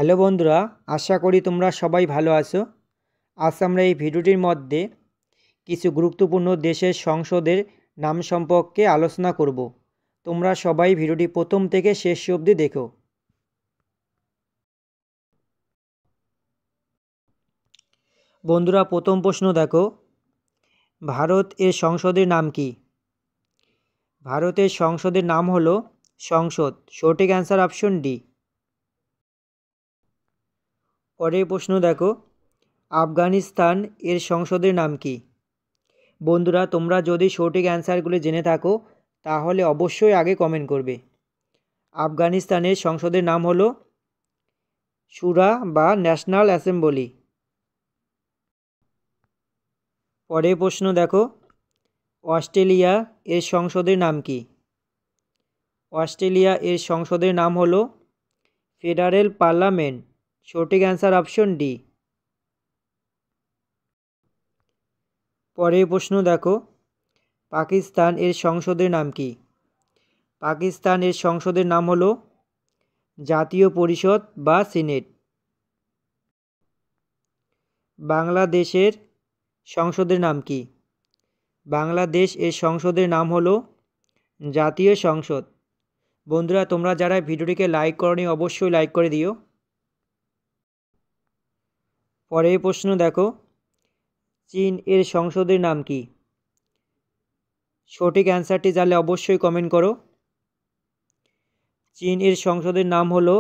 Hello বন্ধুরা, আশা করি তোমরা সবাই ভালো আছো। আজ আমরা এই ভিডিওটির মধ্যে কিছু গুরুত্বপূর্ণ দেশের সংসদের নাম সম্পর্কে আলোচনা করব। তোমরা সবাই ভিডিওটি প্রথম থেকে শেষ অবধি দেখো। বন্ধুরা, প্রথম প্রশ্ন দেখো, ভারত এর সংসদের নাম কি? ভারতের সংসদের নাম হলো সংসদ। সঠিক অ্যান্সার অপশন ডি। পরের প্রশ্ন দেখো, আফগানিস্তান এর সংসদের নাম কি? বন্ধুরা, তোমরা যদি সঠিক অ্যান্সারগুলি জেনে থাকো তাহলে অবশ্যই আগে কমেন্ট করবে। আফগানিস্তানের সংসদের নাম হলো শুরা বা ন্যাশনাল অ্যাসেম্বলি। পরের প্রশ্ন দেখো, অস্ট্রেলিয়া এর সংসদের নাম কি? অস্ট্রেলিয়া এর সংসদের নাম হলো ফেডারেল পার্লামেন্ট। সঠিক অ্যান্সার অপশন ডি। পরের প্রশ্ন দেখো, পাকিস্তান এর সংসদের নাম কি? পাকিস্তান এর সংসদের নাম হলো জাতীয় পরিষদ বা সিনেট। বাংলাদেশের সংসদের নাম কি? বাংলাদেশ এর সংসদের নাম হলো জাতীয় সংসদ। বন্ধুরা, তোমরা যারা ভিডিওটিকে লাইক করনি অবশ্যই লাইক করে দিও। পরের প্রশ্ন দেখো, চীন এর সংসদের নাম কি? সঠিক অ্যান্সারটি জানলে অবশ্যই কমেন্ট করো। চীন এর সংসদের নাম হলো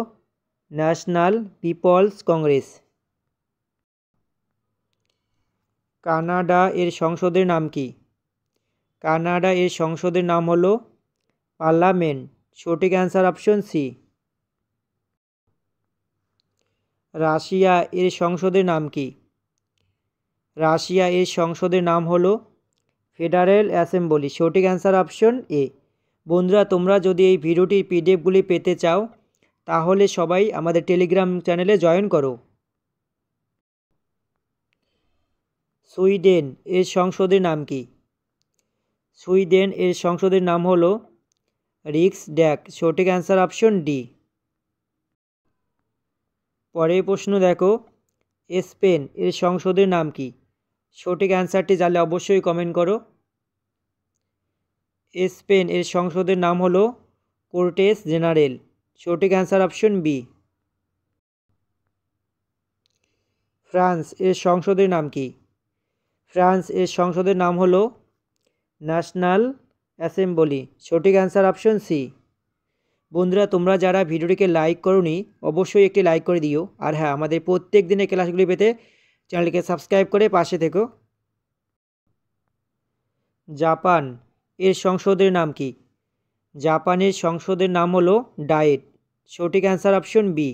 ন্যাশনাল পিপলস কংগ্রেস। কানাডা এর সংসদের নাম কি? কানাডা এর সংসদের নাম হলো পার্লামেন্ট। সঠিক অ্যান্সার অপশন সি। রাশিয়া এর সংসদের নাম কি? রাশিয়া এর সংসদের নাম হলো ফেডারেল অ্যাসেম্বলি। সঠিক অ্যান্সার অপশন এ। বন্ধুরা, তোমরা যদি এই ভিডিওটির পিডিএফগুলি পেতে চাও তাহলে সবাই আমাদের টেলিগ্রাম চ্যানেলে জয়েন করো। সুইডেন এর সংসদের নাম কি? সুইডেন এর সংসদের নাম হলো রিক্সড্যাগ। সঠিক অ্যান্সার অপশন ডি। পরের প্রশ্ন দেখো, স্পেন এর সংসদের নাম কি? সঠিক অ্যান্সারটি জানলে অবশ্যই কমেন্ট করো। স্পেন এর সংসদের নাম হলো কোর্টেস জেনারেল। সঠিক অ্যান্সার অপশন বি। ফ্রান্স এর সংসদের নাম কি? ফ্রান্স এর সংসদের নাম হলো ন্যাশনাল অ্যাসেম্বলি। সঠিক অ্যান্সার অপশন সি। বন্ধুরা, তোমরা যারা ভিডিওটিকে লাইক করোনি অবশ্যই একটি লাইক করে দিও। আর হ্যাঁ, আমাদের প্রত্যেক দিনের ক্লাসগুলি পেতে চ্যানেলটিকে সাবস্ক্রাইব করে পাশে থেকো। জাপান এর সংসদের নাম কি? জাপানের সংসদের নাম হলো ডায়েট। সঠিক অ্যান্সার অপশন বি।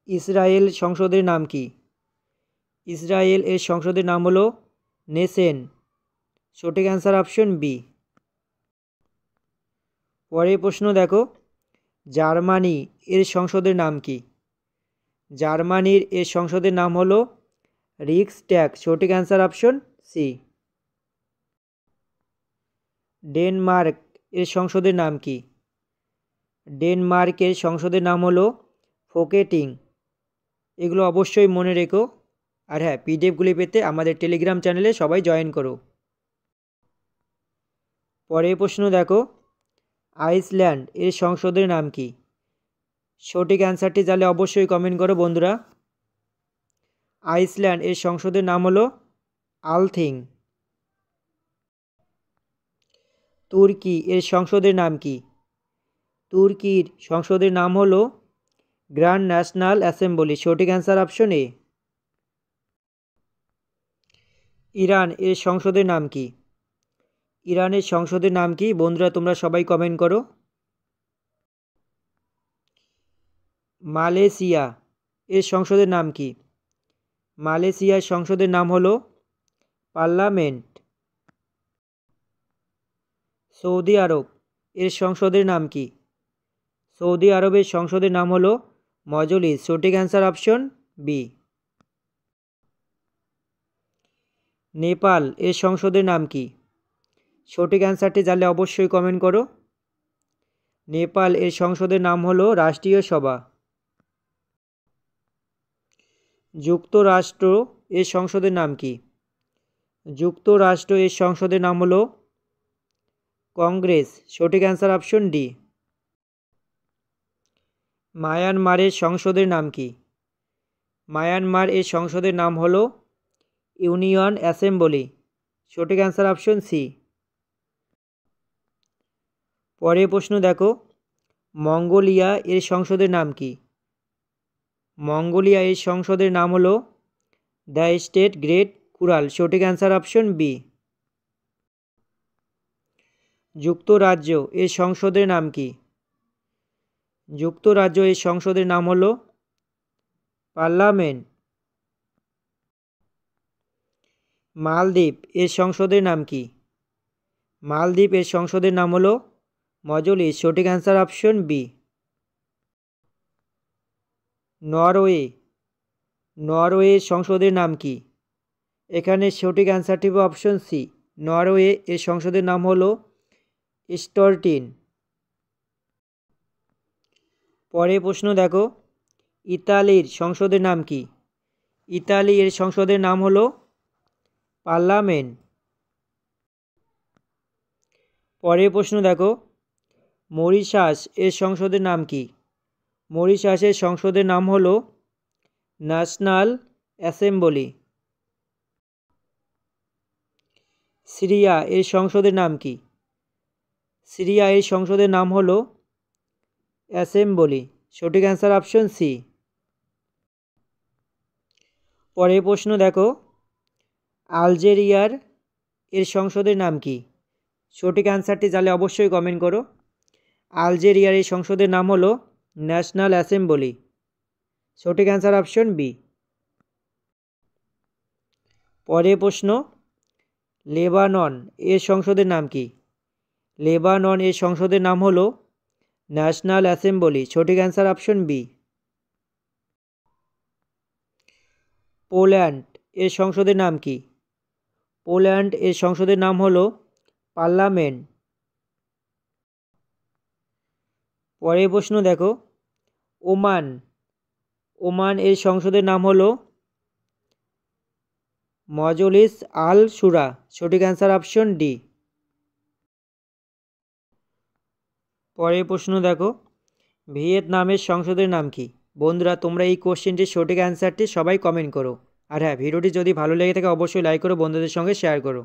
ইসরায়েল সংসদের নাম কি? ইসরায়েল এর সংসদের নাম হলো নেসেন। সঠিক অ্যান্সার অপশন বি। পরের প্রশ্ন দেখো, জার্মানি এর সংসদের নাম কি? জার্মানির এর সংসদের নাম হলো রিক্সট্যাগ। সঠিক অ্যান্সার অপশন সি। ডেনমার্ক এর সংসদের নাম কি? ডেনমার্কের সংসদের নাম হলো ফোকেটিং। এগুলো অবশ্যই মনে রেখো। আর হ্যাঁ, পিডিএফগুলি পেতে আমাদের টেলিগ্রাম চ্যানেলে সবাই জয়েন করো। পরের প্রশ্ন দেখো, আইসল্যান্ড এর সংসদের নাম কি? সঠিক অ্যান্সারটি জানলে অবশ্যই কমেন্ট করো বন্ধুরা। আইসল্যান্ড এর সংসদের নাম হলো আলথিং। তুর্কি এর সংসদের নাম কি? তুর্কির সংসদের নাম হলো গ্র্যান্ড ন্যাশনাল অ্যাসেম্বলি। সঠিক অ্যান্সার অপশন এ। ইরান এর সংসদের নাম কি? ইরানের সংসদের নাম কি? বন্ধুরা, তোমরা সবাই কমেন্ট করো। মালয়েশিয়া এর সংসদের নাম কি? মালয়েশিয়ার সংসদের নাম হলো পার্লামেন্ট। সৌদি আরব এর সংসদের নাম কি? সৌদি আরবের সংসদের নাম হলো মজলিস। সঠিক অ্যান্সার অপশন বি। নেপাল এর সংসদের নাম কি? সঠিক অ্যান্সারটি জানলে অবশ্যই কমেন্ট করো। নেপাল এর সংসদের নাম হলো রাষ্ট্রীয় সভা। যুক্তরাষ্ট্র এর সংসদের নাম কি? যুক্তরাষ্ট্র এর সংসদের নাম হলো কংগ্রেস। সঠিক অ্যান্সার অপশন ডি। মায়ানমারের সংসদের নাম কি? মায়ানমার এর সংসদের নাম হলো ইউনিয়ন অ্যাসেম্বলি। সঠিক অ্যান্সার অপশন সি। পরের প্রশ্ন দেখো, মঙ্গোলিয়া এর সংসদের নাম কি? মঙ্গোলিয়া এর সংসদের নাম হলো দ্য স্টেট গ্রেট কুরাল। সঠিক অ্যান্সার অপশন বি। যুক্তরাজ্য এর সংসদের নাম কি? যুক্তরাজ্য এর সংসদের নাম হলো পার্লামেন্ট। মালদ্বীপ এর সংসদের নাম কি? মালদ্বীপ এর সংসদের নাম হলো মজলিস। সঠিক answer option B. Norway, Norway সংসদের নাম কি? এখানে সঠিক অ্যান্সারটি হবে অপশন সি। নরওয়ে এর সংসদের নাম হলো স্টর্টিন। পরের প্রশ্ন দেখো, ইতালির সংসদের নাম কি? ইতালি এর সংসদের নাম হলো পার্লামেন্ট। পরের প্রশ্ন দেখো, মরিশাস এর সংসদের নাম কি? মরিশাসের সংসদের নাম হলো ন্যাশনাল অ্যাসেম্বলি। সিরিয়া এর সংসদের নাম কি? সিরিয়া এর সংসদের নাম হলো অ্যাসেম্বলি। সঠিক অ্যান্সার অপশন সি। পরের প্রশ্ন দেখো, আলজেরিয়ার এর সংসদের নাম কি? সঠিক অ্যান্সারটি জানলে অবশ্যই কমেন্ট করো। আলজেরিয়ার এই সংসদের নাম হলো ন্যাশনাল অ্যাসেম্বলি। সঠিক অ্যান্সার অপশন বি। পরের প্রশ্ন, লেবানন এর সংসদের নাম কি? লেবানন এর সংসদের নাম হলো ন্যাশনাল অ্যাসেম্বলি। সঠিক অ্যান্সার অপশন বি। পোল্যান্ড এর সংসদের নাম কি? পোল্যান্ড এর সংসদের নাম হলো পার্লামেন্ট। পরের প্রশ্ন দেখো, ওমান, ওমান এর সংসদের নাম হলো মজলিস আল শুরা। সঠিক অ্যান্সার অপশন ডি। পরের প্রশ্ন দেখো, ভিয়েতনামের সংসদের নাম কি? বন্ধুরা তোমরা এই কোশ্চেনটির সঠিক অ্যান্সারটি সবাই কমেন্ট করো। আর হ্যাঁ, ভিডিওটি যদি ভালো লেগে থাকে অবশ্যই লাইক করো, বন্ধুদের সঙ্গে শেয়ার করো।